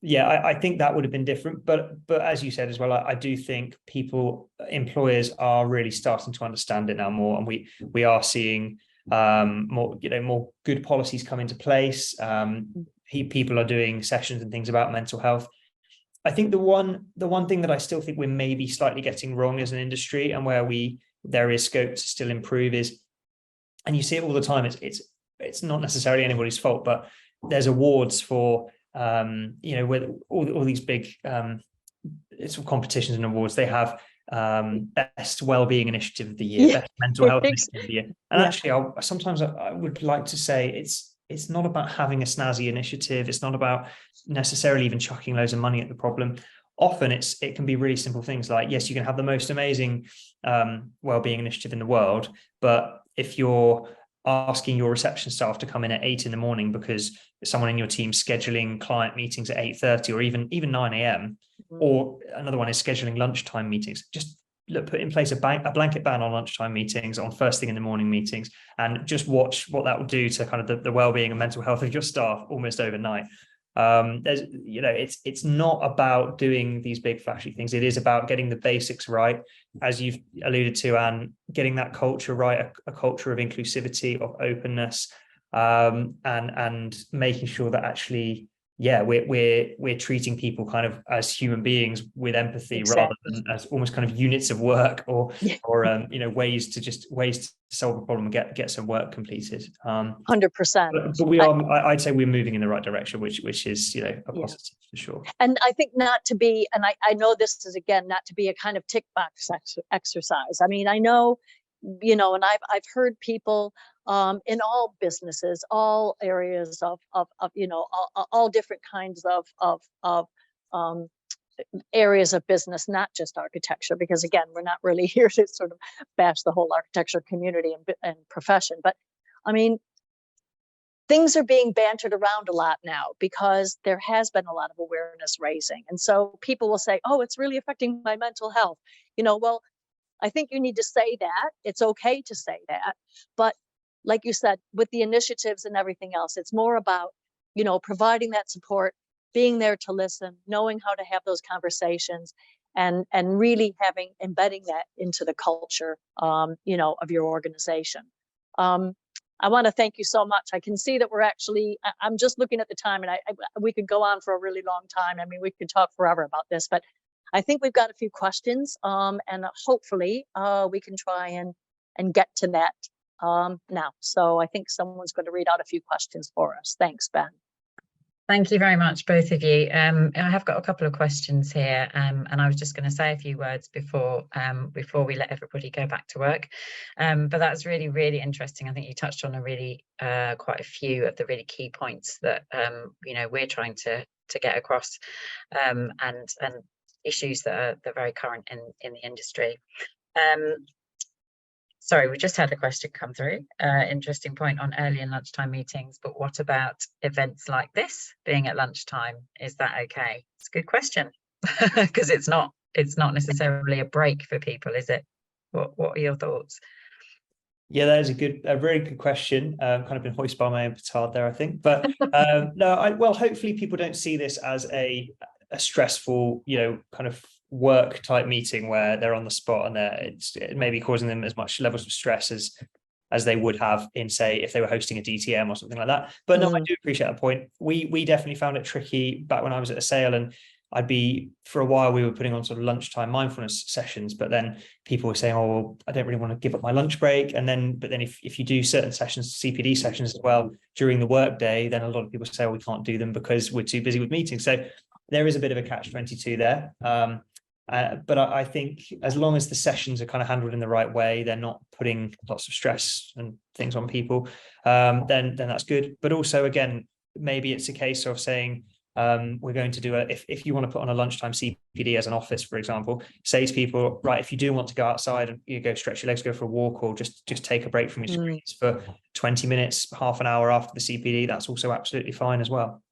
yeah, I think that would have been different, but as you said as well, I do think employers are really starting to understand it now more, and we are seeing more, you know, more good policies come into place. People are doing sessions and things about mental health. I think the one thing that I still think we're maybe slightly getting wrong as an industry, and where there is scope to still improve, is, and you see it all the time, it's not necessarily anybody's fault, but there's awards for you know, with all these big it's competitions and awards. They have best wellbeing initiative of the year, best mental health initiative of the year. And actually, sometimes I would like to say it's not about having a snazzy initiative. It's not about necessarily even chucking loads of money at the problem. Often it can be really simple things like, yes, you can have the most amazing wellbeing initiative in the world, but if you're asking your reception staff to come in at 8 a.m. because someone in your team scheduling client meetings at 8:30 or even 9 a.m. or another one is scheduling lunchtime meetings, just put in place a blanket ban on lunchtime meetings, on first thing in the morning meetings, and just watch what that will do to kind of the well-being and mental health of your staff almost overnight. There's, you know, it's not about doing these big flashy things. It is about getting the basics right, as you've alluded to, and getting that culture right, a culture of inclusivity, of openness, and making sure that actually, yeah, we're treating people kind of as human beings with empathy, rather than as almost kind of units of work, or you know, ways to solve a problem and get some work completed. 100%. But we are, I'd say we're moving in the right direction, which is, you know, a positive for sure. And I think not to be, and I know this is, again, not to be a kind of tick box exercise. I mean, I know, you know, and I've heard people in all businesses, all areas of you know, all different kinds of areas of business, not just architecture, because again, we're not really here to sort of bash the whole architecture community and profession. But I mean, things are being bantered around a lot now because there has been a lot of awareness raising. And so people will say, oh, it's really affecting my mental health. You know, well, I think you need to say that. It's okay to say that. But like you said, with the initiatives and everything else, it's more about, providing that support, being there to listen, knowing how to have those conversations, and really embedding that into the culture, of your organization. I want to thank you so much. I can see that I'm just looking at the time, and we could go on for a really long time. I mean, we could talk forever about this, but I think we've got a few questions, and hopefully we can try and get to that now. So I think someone's going to read out a few questions for us. Thanks, Ben. Thank you very much, both of you. I have got a couple of questions here, and I was just going to say a few words before we let everybody go back to work. But that's really, really interesting. I think you touched on quite a few of the really key points that we're trying to get across, and issues that are very current in the industry. Sorry, we just had a question come through. Interesting point on early and lunchtime meetings, but what about events like this being at lunchtime? Is that okay? It's a good question, because it's not necessarily a break for people, is it? What are your thoughts? Yeah, that is a very good question. Kind of been hoisted by my own petard there, I think. But well, hopefully people don't see this as a stressful, kind of work type meeting where they're on the spot and it may be causing them as much levels of stress as they would have in, say, if they were hosting a DTM or something like that. But no, I do appreciate that point. We definitely found it tricky back when I was at a sale, and for a while we were putting on sort of lunchtime mindfulness sessions, but then people were saying, oh, well, I don't really want to give up my lunch break. But then if you do certain sessions, CPD sessions as well during the workday, then a lot of people say, oh, we can't do them because we're too busy with meetings. So there is a bit of a catch-22 there. But I think as long as the sessions are kind of handled in the right way, they're not putting lots of stress and things on people, then that's good. But also, again, maybe it's a case of saying, we're going to do if you want to put on a lunchtime CPD as an office, for example, say to people, right, if you do want to go outside and you go stretch your legs, go for a walk, or just take a break from your screens for 20 minutes, half an hour after the CPD, that's also absolutely fine as well.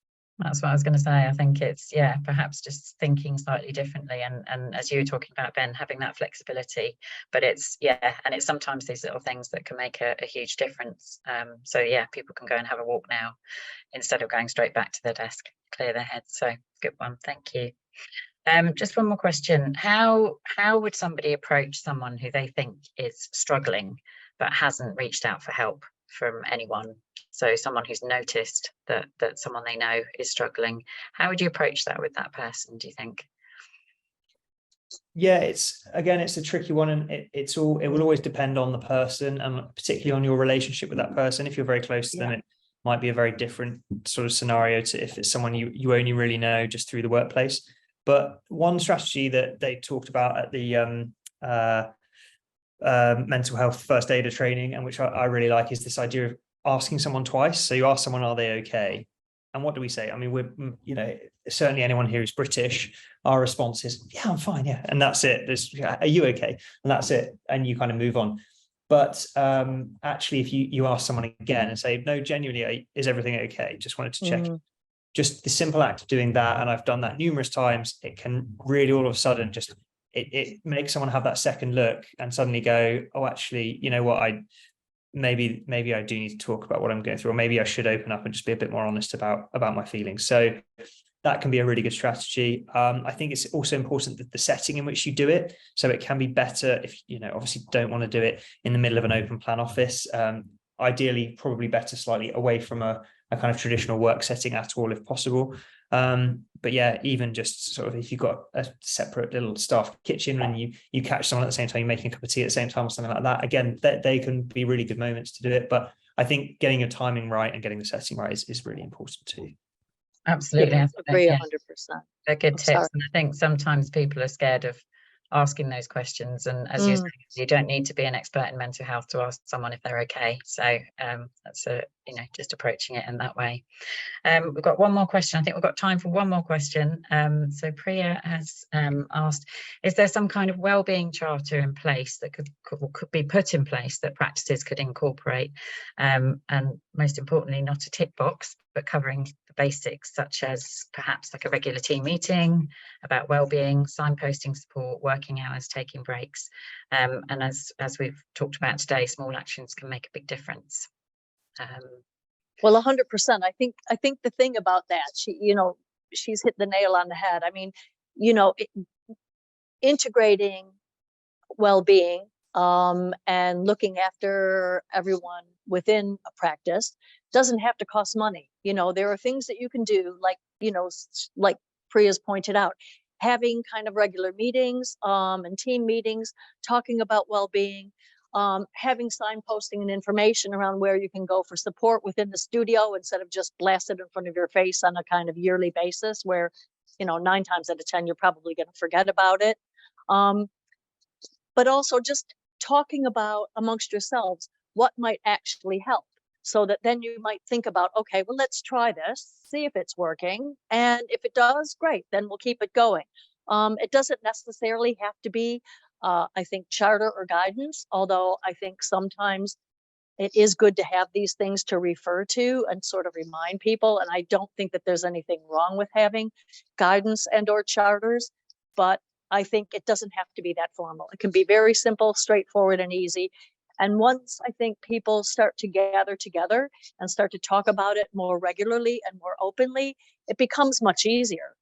That's what I was going to say. I think it's, perhaps just thinking slightly differently. And as you were talking about, Ben, having that flexibility, but it's sometimes these little things that can make a huge difference. So people can go and have a walk now instead of going straight back to their desk, clear their heads. So good one. Thank you. Just one more question. How would somebody approach someone who they think is struggling but hasn't reached out for help from anyone? So someone who's noticed that someone they know is struggling, how would you approach that with that person, do you think? Yeah, it's a tricky one, and it will always depend on the person, and particularly on your relationship with that person. If you're very close to them, it might be a very different sort of scenario to if it's someone you only really know just through the workplace. But one strategy that they talked about at the mental health first aider training, and which I really like, is this idea of asking someone twice. So you ask someone, are they okay? And what do we say? I mean, we're, certainly anyone here who's British, our response is, yeah, I'm fine. Yeah. And that's it. Are you okay? And that's it. And you kind of move on. But actually, if you ask someone again and say, no, genuinely, is everything okay? Just wanted to check. Just the simple act of doing that, and I've done that numerous times, it can really all of a sudden just, it makes someone have that second look and suddenly go, oh, actually, you know what, maybe I do need to talk about what I'm going through, or maybe I should open up and just be a bit more honest about my feelings. So that can be a really good strategy. I think it's also important that the setting in which you do it. So it can be better if, obviously don't want to do it in the middle of an open plan office. Ideally, probably better slightly away from a kind of traditional work setting at all, if possible. But yeah, even just sort of if you've got a separate little staff kitchen and you catch someone at the same time, you're making a cup of tea at the same time or something like that, again, they can be really good moments to do it. But I think getting your timing right and getting the setting right is really important too. Absolutely. I agree 100%. They're good tips. And I think sometimes people are scared of asking those questions, and as you say, you don't need to be an expert in mental health to ask someone if they're okay. So that's just approaching it in that way. We've got one more question. I think we've got time for one more question. So Priya has asked, is there some kind of wellbeing charter in place that could be put in place that practices could incorporate, and most importantly, not a tick box, but covering the basics, such as perhaps like a regular team meeting about well-being, signposting support, working hours, taking breaks. And as we've talked about today, small actions can make a big difference. Well, 100%. I think the thing about that, she's hit the nail on the head. I mean, integrating well-being and looking after everyone within a practice doesn't have to cost money. There are things that you can do, like Priya's pointed out, having kind of regular meetings and team meetings, talking about well-being, having signposting and information around where you can go for support within the studio instead of just blasted in front of your face on a kind of yearly basis where, 9 times out of 10, you're probably going to forget about it. But also just talking about amongst yourselves what might actually help, so that then you might think about, okay, well, let's try this, see if it's working. And if it does, great, then we'll keep it going. It doesn't necessarily have to be, I think, charter or guidance, although I think sometimes it is good to have these things to refer to and sort of remind people. And I don't think that there's anything wrong with having guidance and or charters, but I think it doesn't have to be that formal. It can be very simple, straightforward, and easy. And once I think people start to gather together and start to talk about it more regularly and more openly, it becomes much easier.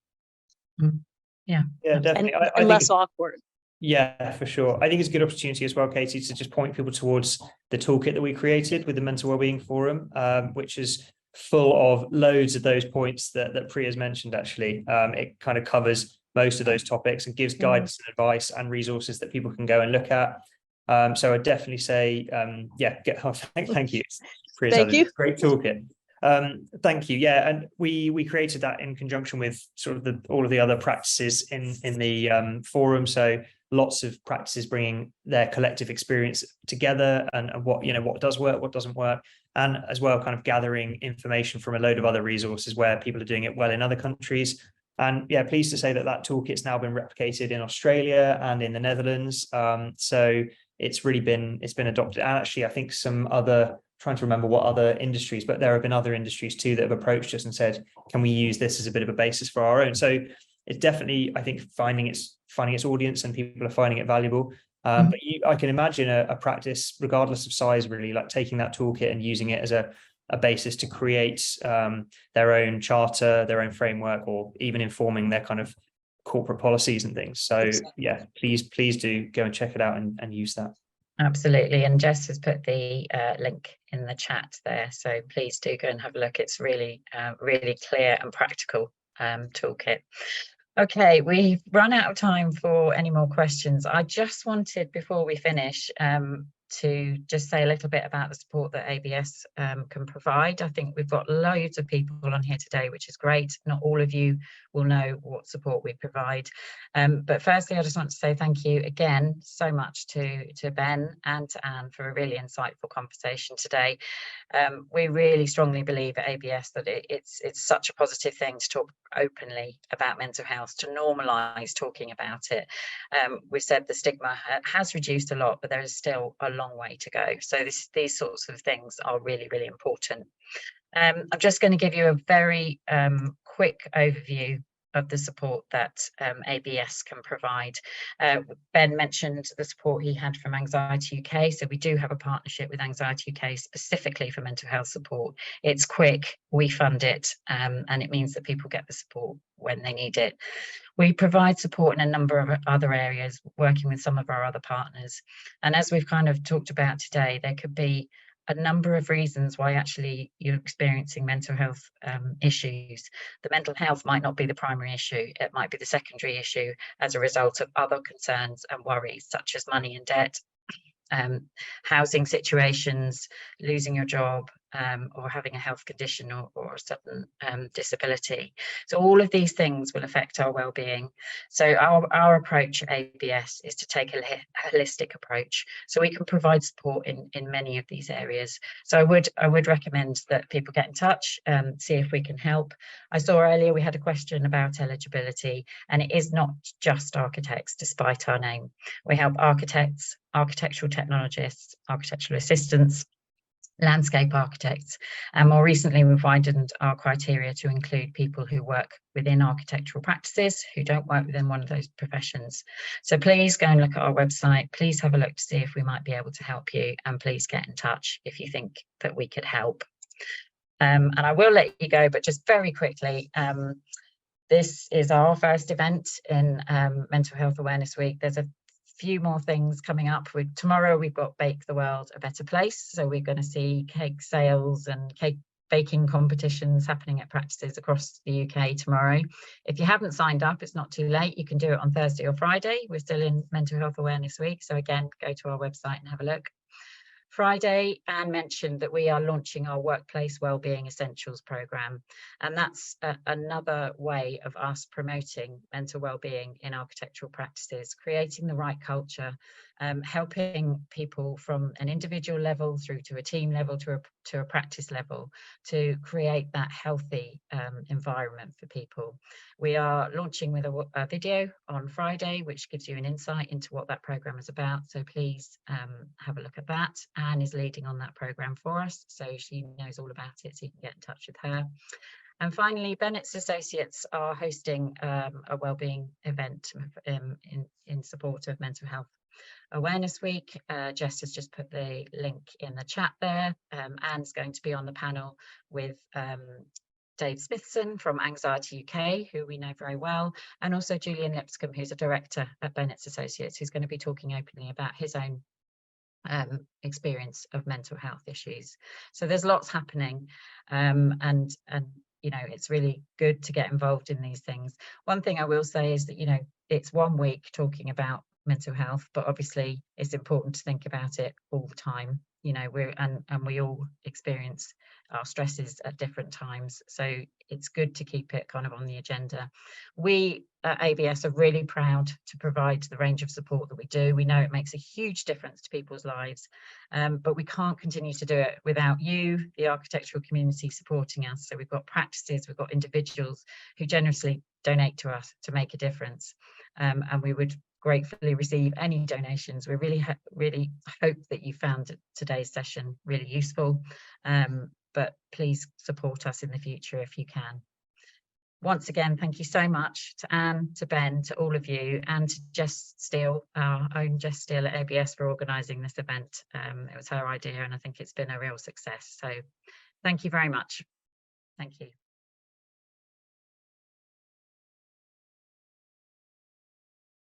Yeah, definitely. And less awkward. Yeah, for sure. I think it's a good opportunity as well, Katie, to just point people towards the toolkit that we created with the Mental Wellbeing Forum, which is full of loads of those points that Priya's mentioned, actually. It kind of covers most of those topics and gives guidance and advice and resources that people can go and look at. So I'd definitely say, thank you. Priya's Thank you. Great toolkit. Thank you. Yeah, and we created that in conjunction with sort of all of the other practices in the forum. So lots of practices bringing their collective experience together and what does work, what doesn't work, and as well kind of gathering information from a load of other resources where people are doing it well in other countries. And yeah, pleased to say that toolkit's now been replicated in Australia and in the Netherlands. So it's been adopted. And actually, I think trying to remember what other industries, but there have been other industries too that have approached us and said, can we use this as a bit of a basis for our own? So it's definitely, I think, finding its audience, and people are finding it valuable. But I can imagine a practice, regardless of size, really, like taking that toolkit and using it as a basis to create their own charter, their own framework, or even informing their kind of corporate policies and things. So yeah, please do go and check it out and use that. Absolutely. And Jess has put the link in the chat there, so please do go and have a look. It's really clear and practical toolkit. Okay, we've run out of time for any more questions. I just wanted, before we finish, to just say a little bit about the support that ABS can provide. I think we've got loads of people on here today, which is great. Not all of you will know what support we provide. But firstly, I just want to say thank you again so much to Ben and to Anne for a really insightful conversation today. We really strongly believe at ABS that it's such a positive thing to talk openly about mental health, to normalise talking about it. We've said the stigma has reduced a lot, but there is still a long way to go. So these sorts of things are really, really important. I'm just going to give you a very quick overview of the support that ABS can provide. Ben mentioned the support he had from Anxiety UK, so we do have a partnership with Anxiety UK specifically for mental health support. It's quick, we fund it, and it means that people get the support when they need it. We provide support in a number of other areas, working with some of our other partners. And as we've kind of talked about today, there could be a number of reasons why actually you're experiencing mental health issues. The mental health might not be the primary issue. It might be the secondary issue as a result of other concerns and worries, such as money and debt, housing situations, losing your job, or having a health condition or a sudden disability. So all of these things will affect our well-being. So our approach at ABS is to take a holistic approach, so we can provide support in many of these areas. So I would recommend that people get in touch, see if we can help. I saw earlier we had a question about eligibility, and it is not just architects, despite our name. We help architects, architectural technologists, architectural assistants, landscape architects, and more recently we've widened our criteria to include people who work within architectural practices who don't work within one of those professions. So please go and look at our website, please have a look to see if we might be able to help you, and please get in touch if you think that we could help. And I will let you go, but just very quickly, this is our first event in Mental Health Awareness Week. There's a few more things coming up. Tomorrow we've got Bake the World a Better Place, so we're going to see cake sales and cake baking competitions happening at practices across the UK tomorrow. If you haven't signed up, it's not too late. You can do it on Thursday or Friday. We're still in Mental Health Awareness Week, so again, go to our website and have a look. Friday, Anne mentioned that we are launching our Workplace Wellbeing Essentials programme, and that's another way of us promoting mental wellbeing in architectural practices, creating the right culture, helping people from an individual level through to a team level to a practice level to create that healthy environment for people. We are launching with a video on Friday, which gives you an insight into what that programme is about, so please have a look at that. Anne is leading on that programme for us, so she knows all about it, so you can get in touch with her. And finally, Bennett's Associates are hosting a wellbeing event in support of Mental Health Awareness Week. Jess has just put the link in the chat there. Anne's going to be on the panel with Dave Smithson from Anxiety UK, who we know very well, and also Julian Lipscomb, who's a director at Bennett's Associates, who's going to be talking openly about his own experience of mental health issues. So there's lots happening, and you know, it's really good to get involved in these things. One thing I will say is that, you know, it's 1 week talking about mental health, but obviously it's important to think about it all the time. You know, we all experience our stresses at different times, so it's good to keep it kind of on the agenda. We at ABS are really proud to provide the range of support that we do. We know it makes a huge difference to people's lives, but we can't continue to do it without you, the architectural community, supporting us. So we've got practices, we've got individuals who generously donate to us to make a difference, and we would gratefully receive any donations. We really hope that you found today's session really useful, but please support us in the future if you can. Once again, thank you so much to Anne, to Ben, to all of you, and to Jess Steele, our own Jess Steele at ABS, for organising this event. It was her idea, and I think it's been a real success. So thank you very much. Thank you.